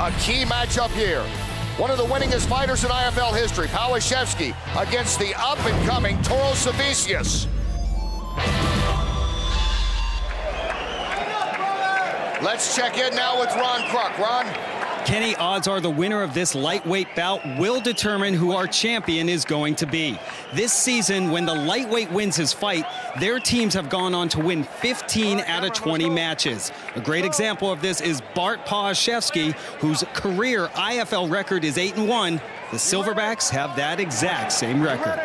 A key matchup here. One of the winningest fighters in IFL history, PALASZEWSKI, against the up-and-coming TAUROSEVICIUS. Let's check in now with Ron Kruk. Ron? Kenny, odds are the winner of this lightweight bout will determine who our champion is going to be. This season, when the lightweight wins his fight, their teams have gone on to win 15 out of 20 matches. A great example of this is BART PALASZEWSKI, whose career IFL record is 8-1. The Silverbacks have that exact same record.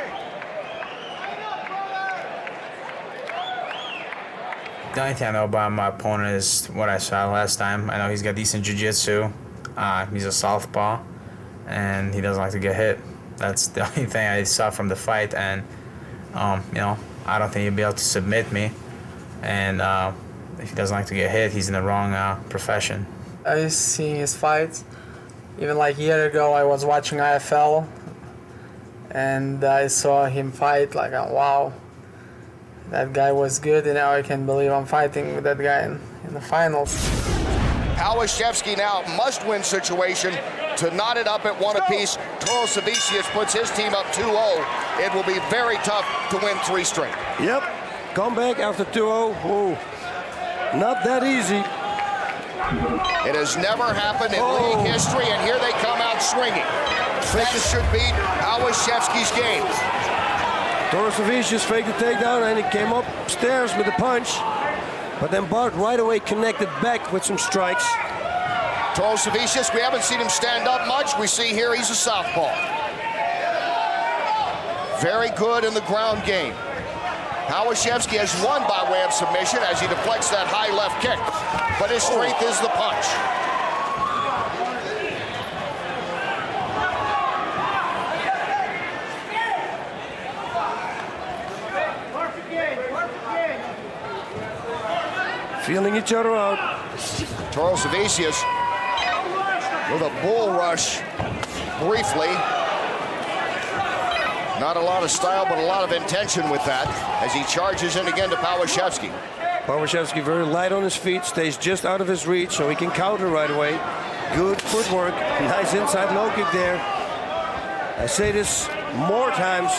The only thing I know about my opponent is what I saw last time. I know he's got decent jiu-jitsu. He's a southpaw, and he doesn't like to get hit. That's the only thing I saw from the fight, and you know, I don't think he'll be able to submit me. And if he doesn't like to get hit, he's in the wrong profession. I've seen his fights. Even like a year ago, I was watching IFL, and I saw him fight. Like, wow, that guy was good, and now I can't believe I'm fighting with that guy in the finals. PALASZEWSKI now must-win situation to knot it up at one apiece. TAUROSEVICIUS puts his team up 2-0. It will be very tough to win 3 straight. Yep, comeback after 2-0. Whoa, not that easy. It has never happened in league history, and here they come out swinging. That should be PALASZEWSKI's game. TAUROSEVICIUS faked the takedown, and he came upstairs with a punch. But then BART right away connected back with some strikes. TAUROSEVICIUS, we haven't seen him stand up much. We see here he's a southpaw. Very good in the ground game. PALASZEWSKI has won by way of submission as he deflects that high left kick. But his strength is the punch. Feeling each other out. TAUROSEVICIUS with a bull rush briefly. Not a lot of style, but a lot of intention with that as he charges in again to PALASZEWSKI. PALASZEWSKI very light on his feet, stays just out of his reach so he can counter right away. Good footwork, nice inside low kick there. I say this more times,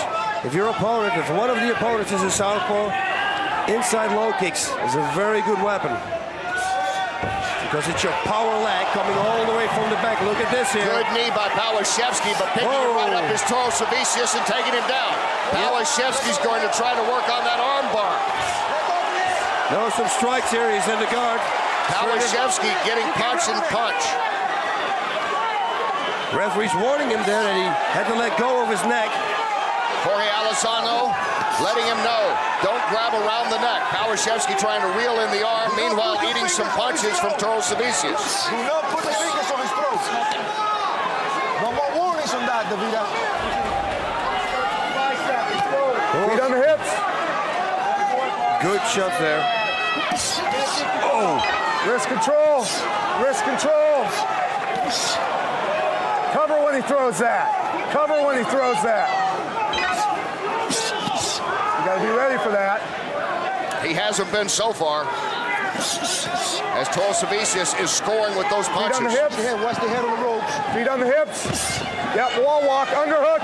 if your opponent, if one of the opponents is a southpaw, inside low kicks is a very good weapon. Because it's your power leg coming all the way from the back. Look at this here. Good knee by PALASZEWSKI, but picking it right up is TAUROSEVICIUS and taking him down. PALASZEWSKI's going to try to work on that arm bar. No, some strikes here. He's in the guard. PALASZEWSKI getting punch and punch. Referee's warning him there that he had to let go of his neck. Jorge Alessandro letting him know, don't grab around the neck. PALASZEWSKI trying to reel in the arm, meanwhile eating some punches from TAUROSEVICIUS. Do not put the fingers on his throat. No more warnings on that, DEIVIDAS. Feet on the hips. Good shot there. Oh! Wrist control. Wrist control. Cover when he throws that. Cover when he throws that. You gotta be ready for that. He hasn't been so far, as TAUROSEVICIUS is scoring with those punches. Feet on the hips. Watch the head on the ropes. Feet on the hips. Yep, wall walk, underhook.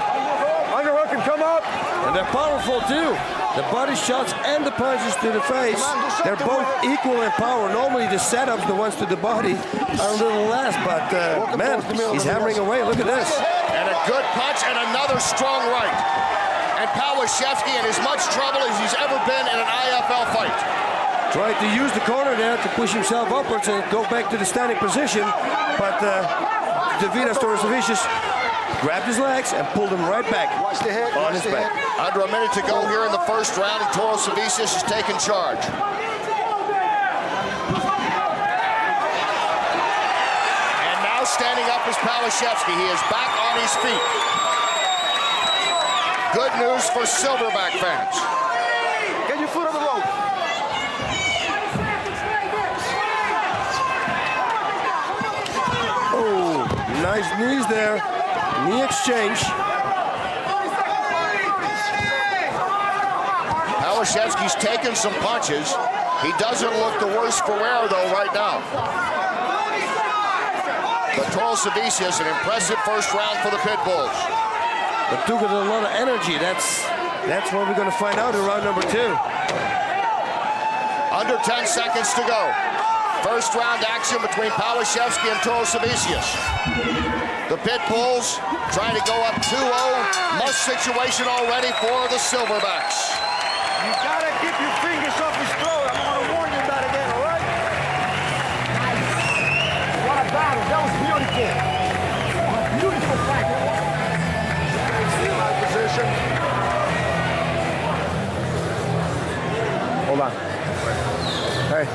Underhook and come up. And they're powerful too. The body shots and the punches to the face, they're both equal in power. Normally the setups, the ones to the body, are a little less, but man, he's hammering away. Look at this. And a good punch and another strong right. And PALASZEWSKI in as much trouble as he's ever been in an IFL fight. Tried to use the corner there to push himself upwards and go back to the standing position, but DEIVIDAS TAUROSEVICIUS grabbed his legs and pulled him right back Watch the head. on his back. Under a minute to go here in the first round, and TAUROSEVICIUS is taking charge. And now standing up is PALASZEWSKI. He is back on his feet. Good news for Silverback fans. Get your foot on the rope. Oh, nice knees there. Knee exchange. PALASZEWSKI's taken some punches. He doesn't look the worse for wear, though, right now. But TAUROSEVICIUS, an impressive first round for the Pitbulls. But took it a lot of energy. That's what we're going to find out in round number 2. Under 10 seconds to go. First round action between PALASZEWSKI and TAUROSEVICIUS. The Pitbulls trying to go up 2-0. Must situation already for the Silverbacks. You gotta keep your fingers off his throat. I'm gonna warn you about it again, all right? Nice. What a battle. That was beautiful. A beautiful fight. See my position. Hold on. Hey.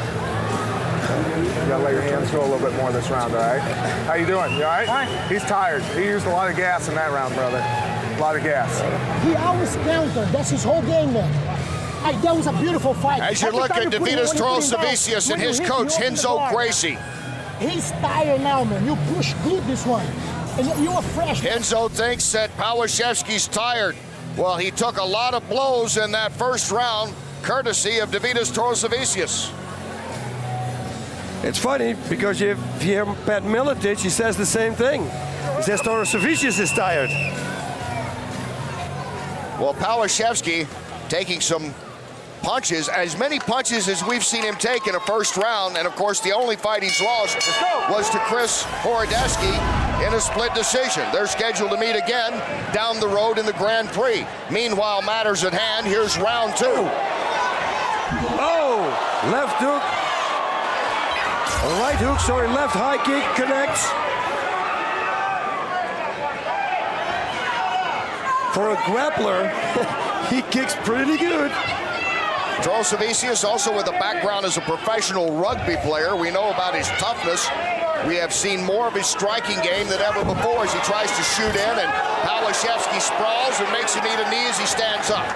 You gotta let your hands go a little bit more this round, all right? How you doing? You all right? Fine. He's tired. He used a lot of gas in that round, brother. A lot of gas. He always countered. That's his whole game, man. That was a beautiful fight. As you look at DEIVIDAS TAUROSEVICIUS and his coach, Renzo Gracie. He's tired now, man. You push good this one. And you are fresh. Renzo thinks that PALASZEWSKI's tired. Well, he took a lot of blows in that first round, courtesy of DEIVIDAS TAUROSEVICIUS. It's funny because if you hear Pat Miletich, he says the same thing. He says TAUROSEVICIUS is tired. Well, PALASZEWSKI taking some punches, as many punches as we've seen him take in a first round, and of course the only fight he's lost was to Chris Horodecki in a split decision. They're scheduled to meet again down the road in the Grand Prix. Meanwhile, matters at hand, here's round 2. Oh, left hook. Right hook, sorry, left high kick connects. For a grappler, he kicks pretty good. TAUROSEVICIUS also with a background as a professional rugby player. We know about his toughness. We have seen more of his striking game than ever before as he tries to shoot in, and PALASZEWSKI sprawls and makes him eat a knee as he stands up.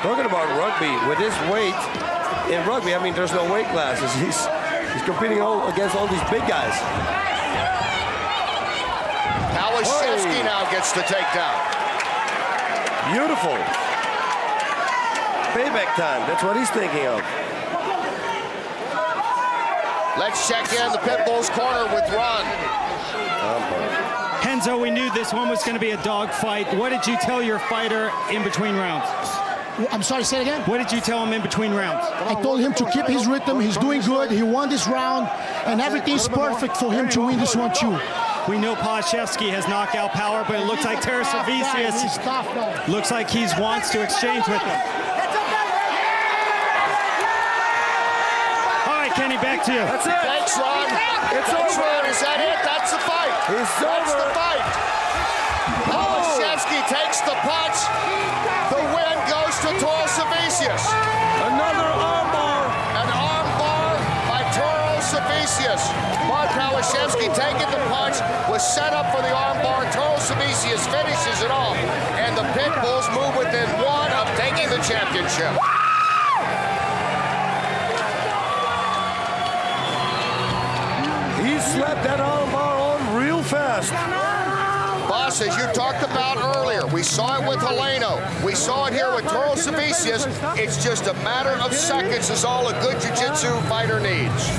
Talking about rugby, with his weight, in rugby, I mean, there's no weight classes. He's competing against all these big guys. PALASZEWSKI now gets the takedown. Beautiful. Payback time, that's what he's thinking of. Let's check in the Pitbull's corner with Ron. Renzo, we knew this one was going to be a dog fight. What did you tell your fighter in between rounds? I'm sorry, say it again? What did you tell him in between rounds? I told him to keep his rhythm. He's doing good. He won this round, and everything's perfect for him to win this one, too. We know PALASZEWSKI has knockout power, but it looks like TAUROSEVICIUS looks like he wants to exchange with him. All right, Kenny, back to you. That's it. Thanks, Ron. It's Thanks, over. Ron. Is that it? That's the fight. That's the fight. PALASZEWSKI takes the punch. The win goes to TAUROSEVICIUS. Another armbar. An armbar by TAUROSEVICIUS. But PALASZEWSKI taking the punch, was set up for the armbar. TAUROSEVICIUS finishes it off, and the Pitbulls move within 1 of taking the championship. He slapped that armbar on real fast. Boss, as you talked about earlier, we saw it with Heleno. We saw it here with TAUROSEVICIUS. It's just a matter of seconds is all a good jiu-jitsu fighter needs.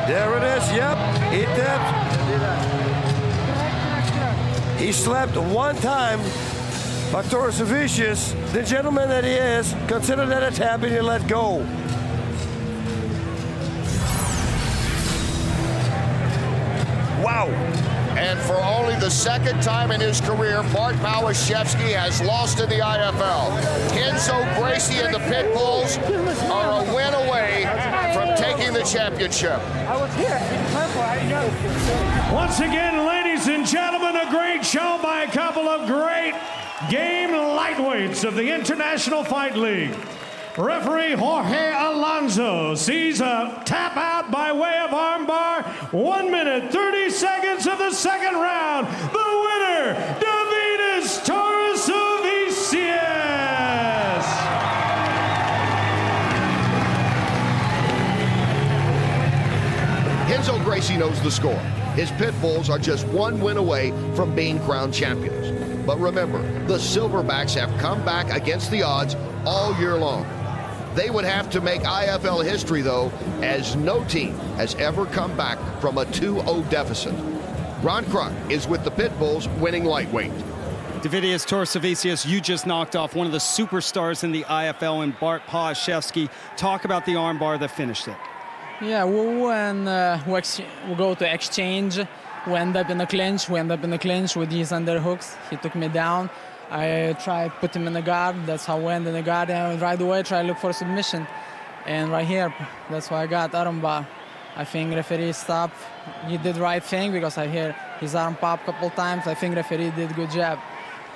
There it is, yep, he tapped. He slapped one time, but TAUROSEVICIUS, the gentleman that he is, considered that a tap and he let go. Wow. And for only the second time in his career, BART PALASZEWSKI has lost in the IFL. Renzo Gracie and the Pitbulls are a win away from taking the championship. Once again, ladies and gentlemen, a great show by a couple of great game lightweights of the International Fight League. Referee Jorge Alonso sees a tap out by way of armbar. 1 minute, 30 seconds of the second round. The winner, DEIVIDAS TAUROSEVICIUS. Renzo Gracie knows the score. His Pitbulls are just 1 win away from being crowned champions. But remember, the Silverbacks have come back against the odds all year long. They would have to make IFL history, though, as no team has ever come back from a 2-0 deficit. Ron Kruk is with the Pitbulls, winning lightweight. DEIVIDAS, TAUROSEVICIUS, you just knocked off one of the superstars in the IFL, and BART PALASZEWSKI. Talk about the armbar that finished it. Yeah, we go to exchange. We end up in a clinch. With these underhooks. He took me down. I tried to put him in the guard. That's how we end in the guard. And right away, try to look for submission. And right here, that's why I got armbar. I think referee stopped. He did the right thing because I hear his arm pop a couple times. I think referee did a good job.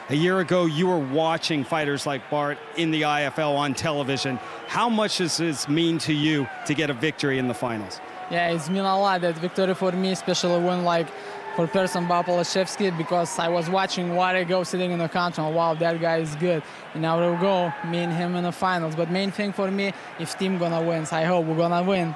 A year ago, you were watching fighters like BART in the IFL on television. How much does this mean to you to get a victory in the finals? Yeah, it's mean a lot, that victory for me, especially when like for person BART PALASZEWSKI, because I was watching Warrego sitting in the counter, and wow, that guy is good. And now we'll go, me and him in the finals. But main thing for me, if team gonna win, so I hope we're gonna win.